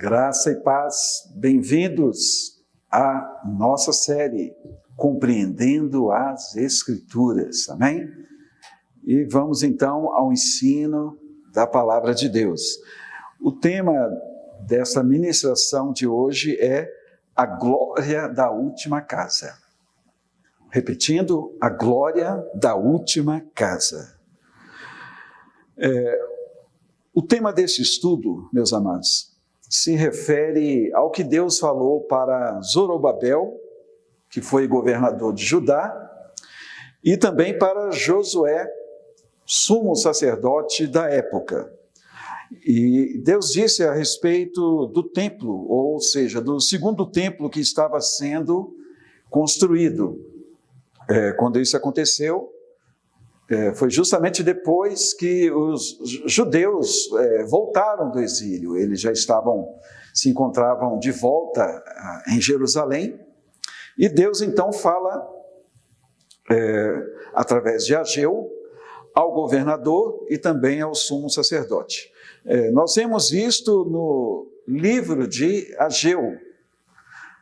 Graça e paz, bem-vindos à nossa série Compreendendo as Escrituras, amém? E vamos então ao ensino da Palavra de Deus. O tema dessa ministração de hoje é a glória da última casa. Repetindo, a glória da última casa. O tema deste estudo, meus amados, se refere ao que Deus falou para Zorobabel, que foi governador de Judá, e também para Josué, sumo sacerdote da época. E Deus disse a respeito do templo, ou seja, do segundo templo que estava sendo construído. Quando isso aconteceu, foi justamente depois que os judeus voltaram do exílio. Eles já se encontravam de volta em Jerusalém, e Deus então fala, através de Ageu, ao governador e também ao sumo sacerdote. Nós vemos isto no livro de Ageu,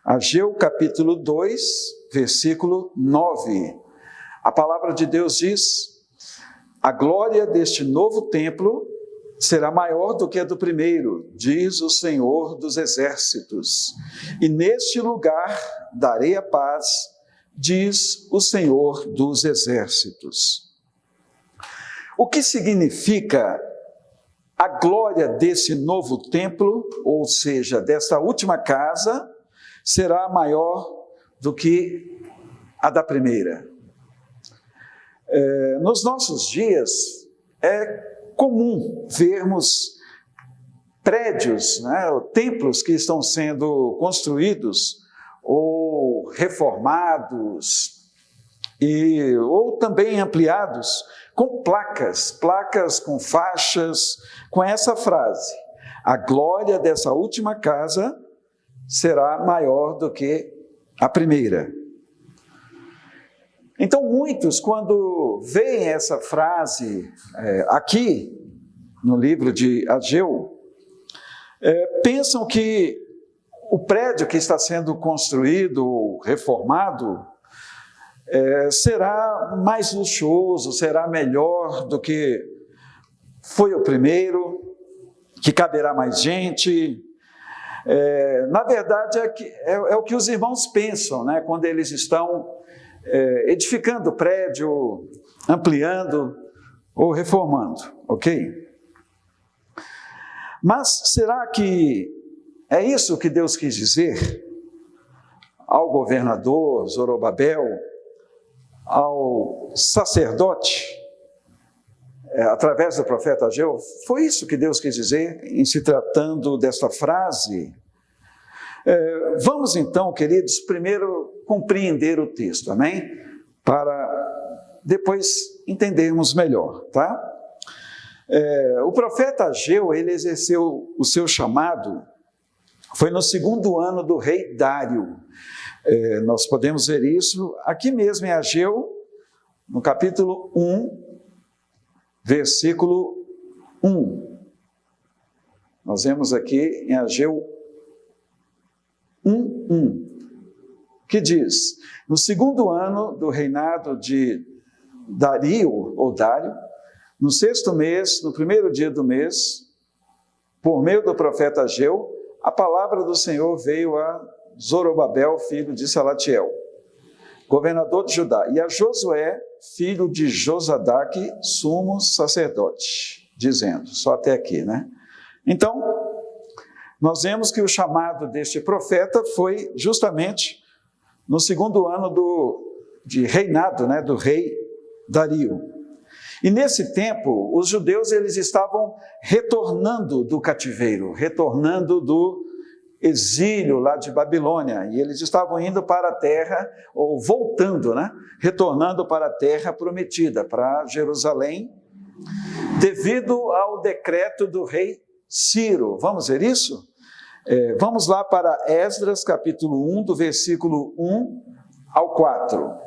Ageu capítulo 2, versículo 9. A palavra de Deus diz: a glória deste novo templo será maior do que a do primeiro, diz o Senhor dos Exércitos. E neste lugar darei a paz, diz o Senhor dos Exércitos. O que significa a glória desse novo templo, ou seja, desta última casa, será maior do que a da primeira? Nos nossos dias, é comum vermos prédios, templos que estão sendo construídos ou reformados ou também ampliados com placas com faixas, com essa frase: a glória dessa última casa será maior do que a primeira. Então, muitos, quando veem essa frase aqui, no livro de Ageu, pensam que o prédio que está sendo construído, reformado, será mais luxuoso, será melhor do que foi o primeiro, que caberá mais gente. Na verdade, é o que os irmãos pensam, quando eles estão edificando o prédio, ampliando ou reformando, ok? Mas será que é isso que Deus quis dizer ao governador Zorobabel, ao sacerdote, através do profeta Ageu? Foi isso que Deus quis dizer em se tratando desta frase? Vamos então, queridos, primeiro compreender o texto, amém? Para depois entendermos melhor, tá? O profeta Ageu, ele exerceu o seu chamado, foi no segundo ano do rei Dário. Nós podemos ver isso aqui mesmo em Ageu, no capítulo 1, versículo 1. Nós vemos aqui em Ageu 1:1, que diz: no segundo ano do reinado de Dário, no sexto mês, no primeiro dia do mês, por meio do profeta Ageu, a palavra do Senhor veio a Zorobabel, filho de Salatiel, governador de Judá, e a Josué, filho de Josadaque, sumo sacerdote, dizendo, só até aqui, Então, nós vemos que o chamado deste profeta foi justamente no segundo ano de reinado, do rei Dário. E nesse tempo, os judeus eles estavam retornando do cativeiro, retornando do exílio lá de Babilônia, e eles estavam indo para a terra, ou voltando, retornando para a terra prometida, para Jerusalém, devido ao decreto do rei Ciro. Vamos ver isso? Vamos lá para Esdras, capítulo 1, do versículo 1 ao 4.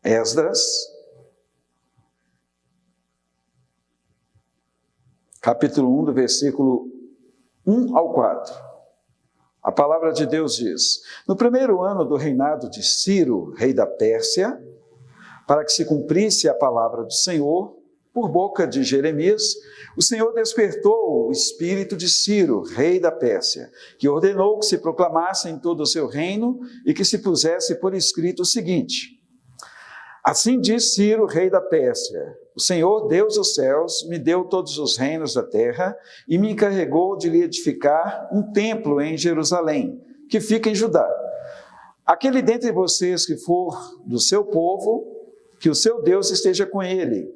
Esdras, capítulo 1, do versículo 1 ao 4. A palavra de Deus diz: no primeiro ano do reinado de Ciro, rei da Pérsia, para que se cumprisse a palavra do Senhor, por boca de Jeremias, o Senhor despertou o espírito de Ciro, rei da Pérsia, que ordenou que se proclamasse em todo o seu reino e que se pusesse por escrito o seguinte: assim diz Ciro, rei da Pérsia: o Senhor, Deus dos céus, me deu todos os reinos da terra e me encarregou de lhe edificar um templo em Jerusalém, que fica em Judá. Aquele dentre vocês que for do seu povo, que o seu Deus esteja com ele,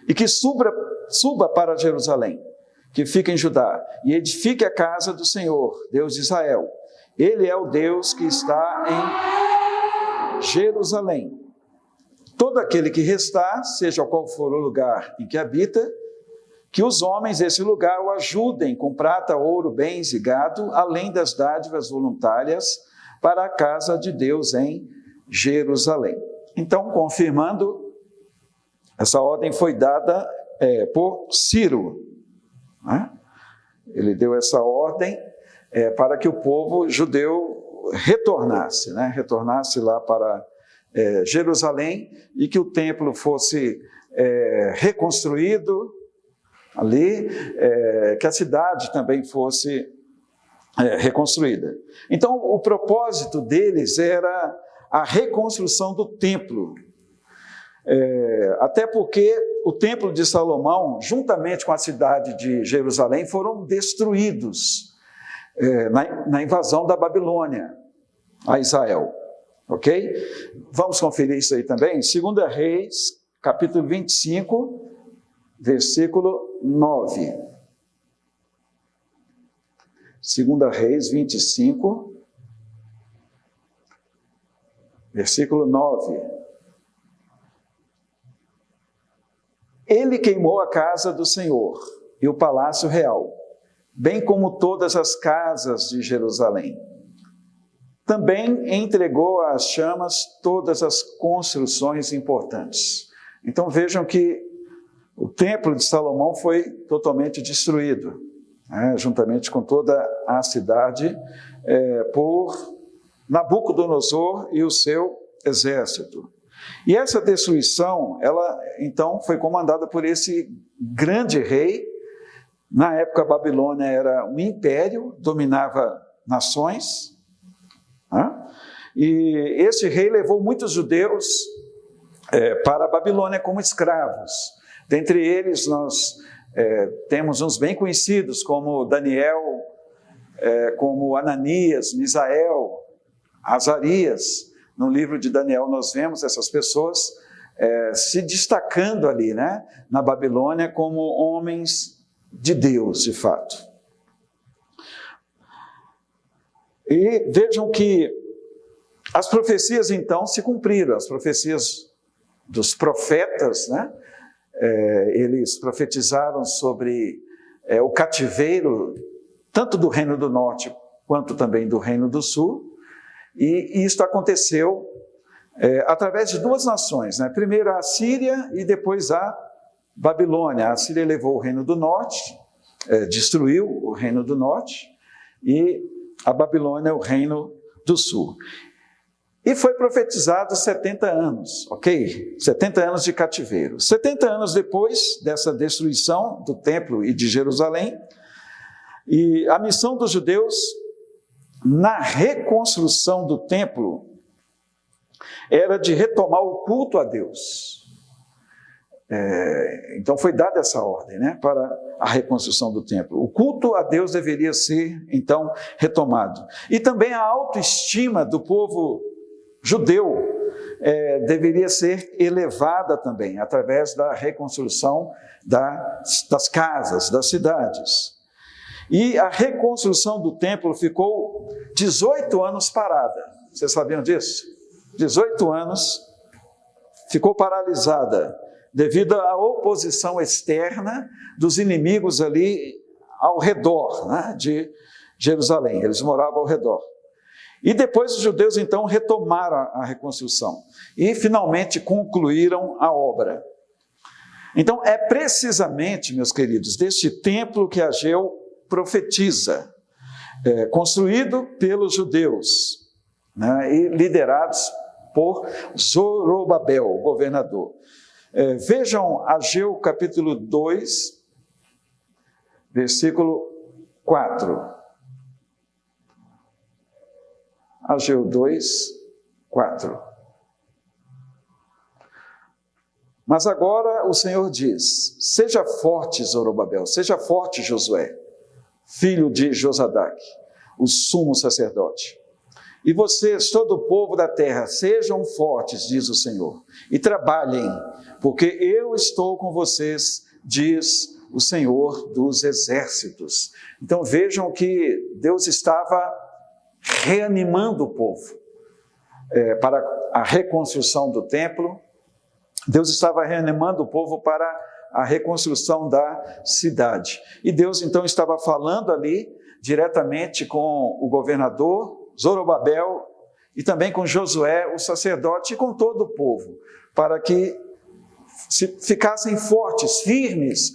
e que suba para Jerusalém, que fica em Judá, e edifique a casa do Senhor, Deus de Israel. Ele é o Deus que está em Jerusalém. Todo aquele que restar, seja qual for o lugar em que habita, que os homens desse lugar o ajudem com prata, ouro, bens e gado, além das dádivas voluntárias, para a casa de Deus em Jerusalém. Então, confirmando, essa ordem foi dada por Ciro, né? Ele deu essa ordem para que o povo judeu retornasse, né? Retornasse lá para Jerusalém, e que o templo fosse reconstruído ali, que a cidade também fosse reconstruída. Então, o propósito deles era a reconstrução do templo. Até porque o templo de Salomão, juntamente com a cidade de Jerusalém, foram destruídos na invasão da Babilônia a Israel. Ok? Vamos conferir isso aí também. 2 Reis, capítulo 25, versículo 9. 2 Reis 25, versículo 9. Ele queimou a casa do Senhor e o palácio real, bem como todas as casas de Jerusalém. Também entregou às chamas todas as construções importantes. Então vejam que o templo de Salomão foi totalmente destruído, juntamente com toda a cidade, por Nabucodonosor e o seu exército. E essa destruição, ela então foi comandada por esse grande rei. Na época a Babilônia era um império, dominava nações, e esse rei levou muitos judeus para a Babilônia como escravos. Dentre eles nós temos uns bem conhecidos, como Daniel, como Ananias, Misael, Azarias. No livro de Daniel nós vemos essas pessoas se destacando ali, né, na Babilônia, como homens de Deus, de fato. E vejam que as profecias então se cumpriram, as profecias dos profetas, né? Eles profetizaram sobre o cativeiro, tanto do Reino do Norte, quanto também do Reino do Sul, e isto aconteceu através de duas nações, né? Primeiro a Síria e depois a Babilônia. A Síria levou o Reino do Norte, destruiu o Reino do Norte, e a Babilônia o Reino do Sul. E foi profetizado 70 anos, ok? 70 anos de cativeiro. 70 anos depois dessa destruição do templo e de Jerusalém, e a missão dos judeus na reconstrução do templo era de retomar o culto a Deus. Então foi dada essa ordem, né, para a reconstrução do templo. O culto a Deus deveria ser, então, retomado. E também a autoestima do povo judeu deveria ser elevada também, através da reconstrução das casas, das cidades. E a reconstrução do templo ficou 18 anos parada. Vocês sabiam disso? 18 anos ficou paralisada, devido à oposição externa dos inimigos ali ao redor, né, de Jerusalém. Eles moravam ao redor. E depois os judeus então retomaram a reconstrução e finalmente concluíram a obra. Então, é precisamente, meus queridos, deste templo que Ageu profetiza, construído pelos judeus, né, e liderados por Zorobabel, o governador. Vejam Ageu capítulo 2, versículo 4. Ageu 2, 4. Mas agora o Senhor diz: seja forte, Zorobabel, seja forte, Josué, filho de Josadaque, o sumo sacerdote. E vocês, todo o povo da terra, sejam fortes, diz o Senhor, e trabalhem, porque eu estou com vocês, diz o Senhor dos exércitos. Então vejam que Deus estava reanimando o povo para a reconstrução do templo. Deus estava reanimando o povo para a reconstrução da cidade. E Deus então estava falando ali diretamente com o governador Zorobabel e também com Josué, o sacerdote, e com todo o povo, para que ficassem fortes, firmes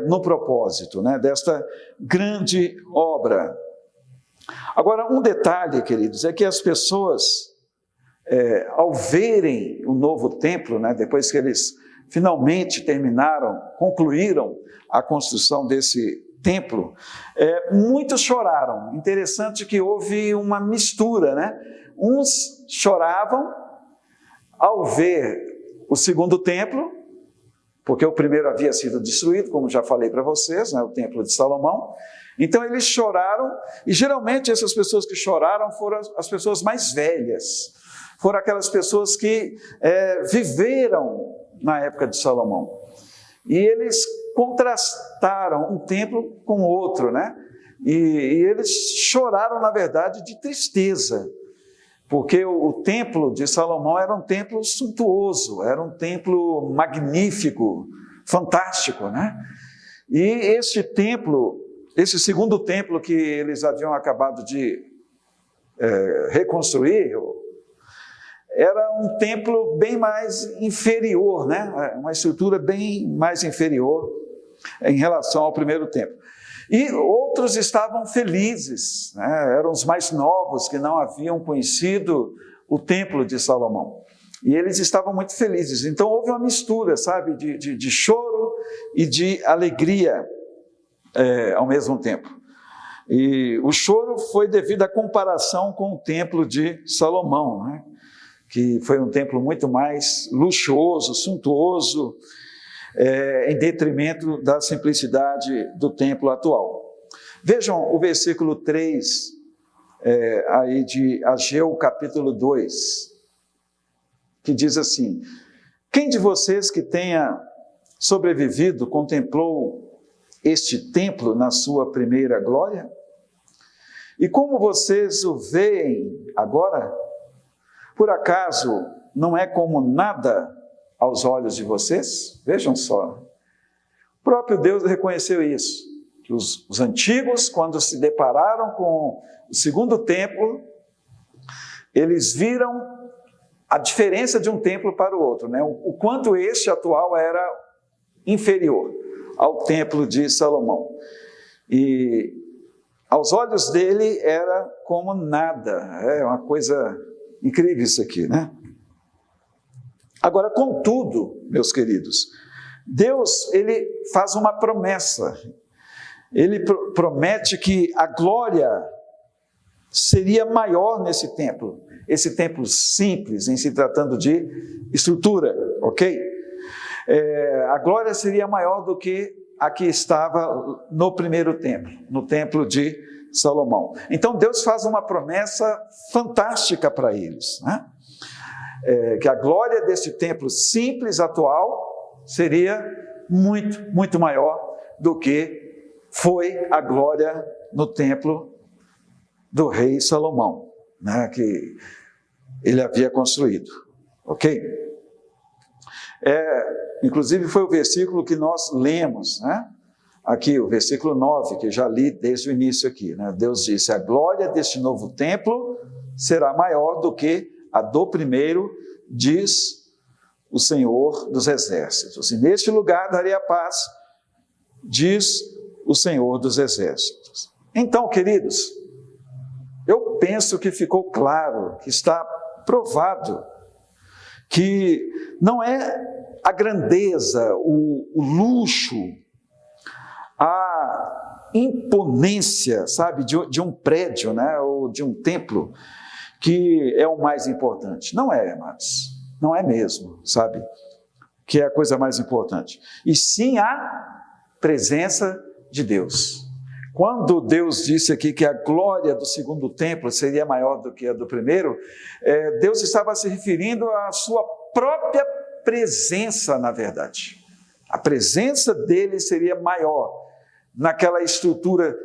no propósito, né, desta grande obra. Agora, um detalhe, queridos, é que as pessoas, ao verem o novo templo, né, depois que eles finalmente concluíram a construção desse templo, muitos choraram. Interessante que houve uma mistura, né? Uns choravam ao ver o segundo templo, porque o primeiro havia sido destruído, como já falei para vocês, né, o templo de Salomão. Então eles choraram, e geralmente essas pessoas que choraram foram as pessoas mais velhas, foram aquelas pessoas que viveram na época de Salomão. E eles contrastaram um templo com outro, né? E eles choraram, na verdade, de tristeza, porque o templo de Salomão era um templo suntuoso, era um templo magnífico, fantástico, né? E este templo, esse segundo templo que eles haviam acabado de reconstruir, era um templo bem mais inferior, né? Uma estrutura bem mais inferior em relação ao primeiro templo. E outros estavam felizes, né? Eram os mais novos que não haviam conhecido o templo de Salomão. E eles estavam muito felizes. Então houve uma mistura, sabe, de choro e de alegria ao mesmo tempo. E o choro foi devido à comparação com o templo de Salomão, né? Que foi um templo muito mais luxuoso, suntuoso, em detrimento da simplicidade do templo atual. Vejam o versículo 3, aí de Ageu, capítulo 2, que diz assim: quem de vocês que tenha sobrevivido contemplou este templo na sua primeira glória? E como vocês o veem agora? Por acaso não é como nada aos olhos de vocês? Vejam só. O próprio Deus reconheceu isso, que os antigos, quando se depararam com o segundo templo, eles viram a diferença de um templo para o outro, né? O quanto este atual era inferior ao templo de Salomão. E aos olhos dele era como nada, é uma coisa incrível isso aqui, né? Agora, contudo, meus queridos, Deus, ele faz uma promessa. Ele promete que a glória seria maior nesse templo. Esse templo simples, em se tratando de estrutura, ok? A glória seria maior do que a que estava no primeiro templo, no templo de Salomão. Então Deus faz uma promessa fantástica para eles, né? Que a glória deste templo simples atual seria muito, muito maior do que foi a glória no templo do rei Salomão, né? Que ele havia construído, ok? Inclusive foi o versículo que nós lemos, né? Aqui, o versículo 9, que já li desde o início aqui, né? Deus disse: a glória deste novo templo será maior do que a do primeiro, diz o Senhor dos Exércitos. E neste lugar daria paz, diz o Senhor dos Exércitos. Então, queridos, eu penso que ficou claro, que está provado, que não é a grandeza, o luxo, a imponência, sabe, de um prédio, né, ou de um templo, que é o mais importante. Não é, amados. Não é mesmo, sabe? Que é a coisa mais importante. E sim a presença de Deus. Quando Deus disse aqui que a glória do segundo templo seria maior do que a do primeiro, Deus estava se referindo à sua própria presença, na verdade. A presença dele seria maior naquela estrutura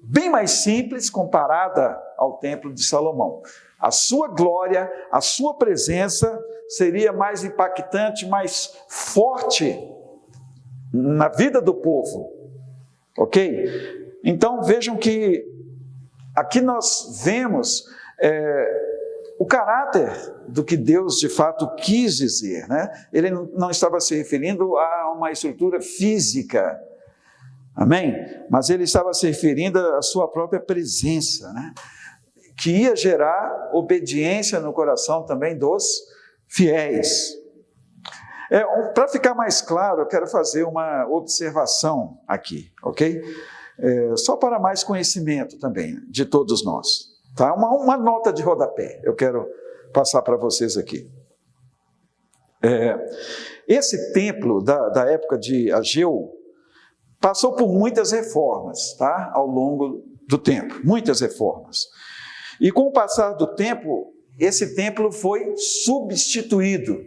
bem mais simples comparada ao templo de Salomão. A sua glória, a sua presença seria mais impactante, mais forte na vida do povo, ok? Então vejam que aqui nós vemos o caráter do que Deus de fato quis dizer, né? Ele não estava se referindo a uma estrutura física, amém? Mas ele estava se referindo à sua própria presença, né? Que ia gerar obediência no coração também dos fiéis. Para ficar mais claro, eu quero fazer uma observação aqui, ok? Só para mais conhecimento também de todos nós. Tá? Uma nota de rodapé, eu quero passar para vocês aqui. Esse templo da época de Ageu passou por muitas reformas, tá? Ao longo do tempo, muitas reformas. E com o passar do tempo, esse templo foi substituído.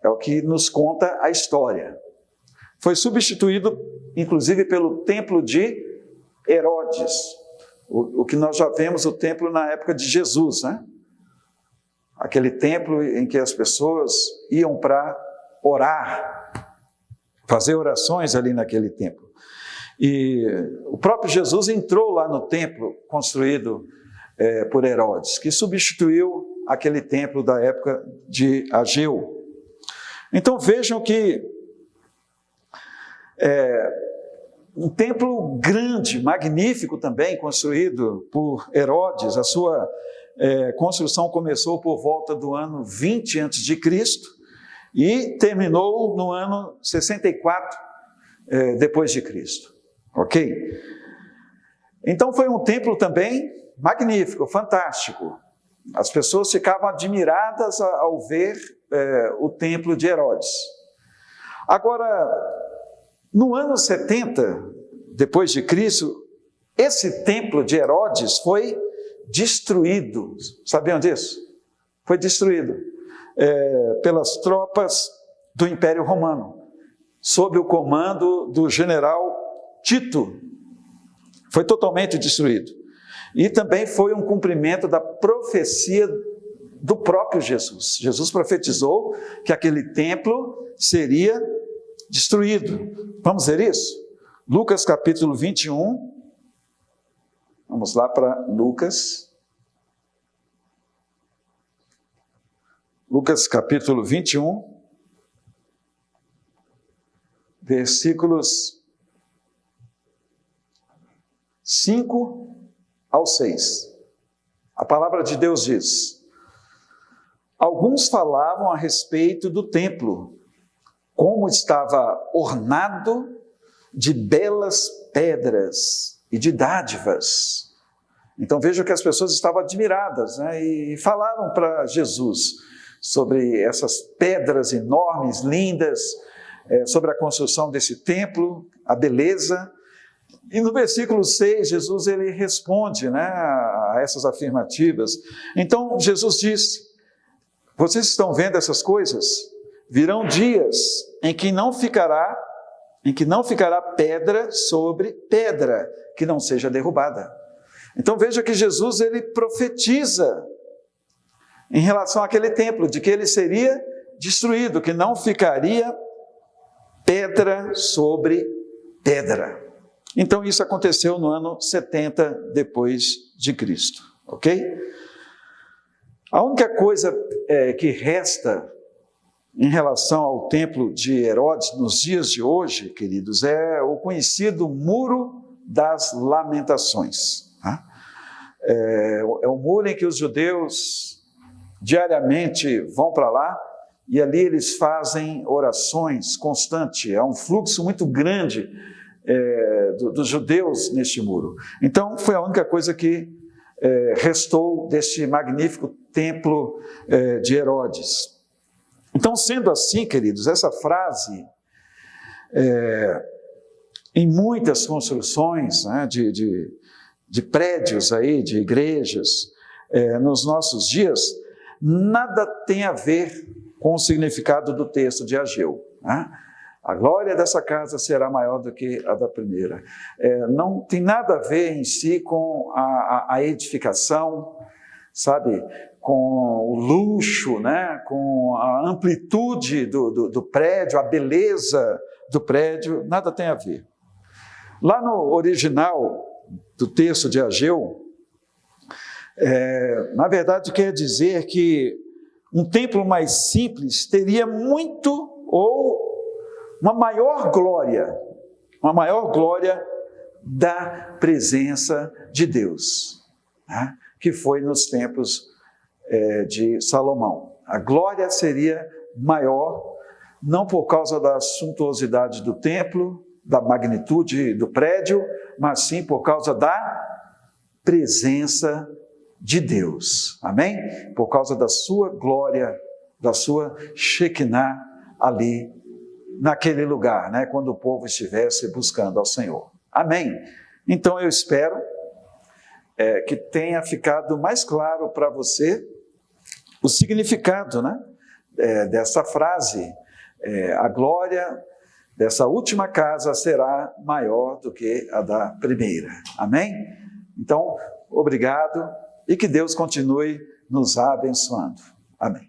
É o que nos conta a história. Foi substituído, inclusive, pelo templo de Herodes. O que nós já vemos o templo na época de Jesus, né? Aquele templo em que as pessoas iam para orar, fazer orações ali naquele templo. E o próprio Jesus entrou lá no templo construído por Herodes, que substituiu aquele templo da época de Ageu. Então vejam que um templo grande, magnífico também, construído por Herodes. A sua construção começou por volta do ano 20 a.C. e terminou no ano 64 depois de Cristo. Ok? Então foi um templo também magnífico, fantástico. As pessoas ficavam admiradas ao ver o templo de Herodes. Agora, no ano 70 depois de Cristo, esse templo de Herodes foi destruído. Sabiam disso? Foi destruído pelas tropas do Império Romano, sob o comando do general Tito. Foi totalmente destruído. E também foi um cumprimento da profecia do próprio Jesus. Jesus profetizou que aquele templo seria destruído. Vamos ver isso? Lucas capítulo 21. Vamos lá para Lucas. Lucas capítulo 21, versículos 5 ao 6. A palavra de Deus diz: alguns falavam a respeito do templo, como estava ornado de belas pedras e de dádivas. Então vejam que as pessoas estavam admiradas, né? E falaram para Jesus sobre essas pedras enormes, lindas, sobre a construção desse templo, a beleza. E no versículo 6, Jesus ele responde, né, a essas afirmativas. Então Jesus disse: vocês estão vendo essas coisas? Virão dias em que não ficará pedra sobre pedra que não seja derrubada. Então veja que Jesus ele profetiza em relação àquele templo, de que ele seria destruído, que não ficaria pedra sobre pedra. Então isso aconteceu no ano 70 depois de Cristo, ok? A única coisa que resta em relação ao templo de Herodes nos dias de hoje, queridos, é o conhecido Muro das Lamentações. Tá? É o muro em que os judeus diariamente vão para lá e ali eles fazem orações constantes. É um fluxo muito grande dos judeus neste muro. Então, foi a única coisa que restou deste magnífico templo de Herodes. Então, sendo assim, queridos, essa frase, em muitas construções, né, de prédios aí, de igrejas, nos nossos dias, nada tem a ver com o significado do texto de Ageu. Né? A glória dessa casa será maior do que a da primeira. Não tem nada a ver em si com a edificação, sabe, com o luxo, né? Com a amplitude do prédio, a beleza do prédio, nada tem a ver. Lá no original do texto de Ageu, na verdade quer dizer que um templo mais simples teria muito ou uma maior glória da presença de Deus, né? Que foi nos tempos de Salomão. A glória seria maior, não por causa da suntuosidade do templo, da magnitude do prédio, mas sim por causa da presença de Deus. Amém? Por causa da sua glória, da sua Shekinah ali, naquele lugar, né? Quando o povo estivesse buscando ao Senhor. Amém? Então eu espero que tenha ficado mais claro para você o significado, né, dessa frase. A glória dessa última casa será maior do que a da primeira. Amém? Então, obrigado e que Deus continue nos abençoando. Amém.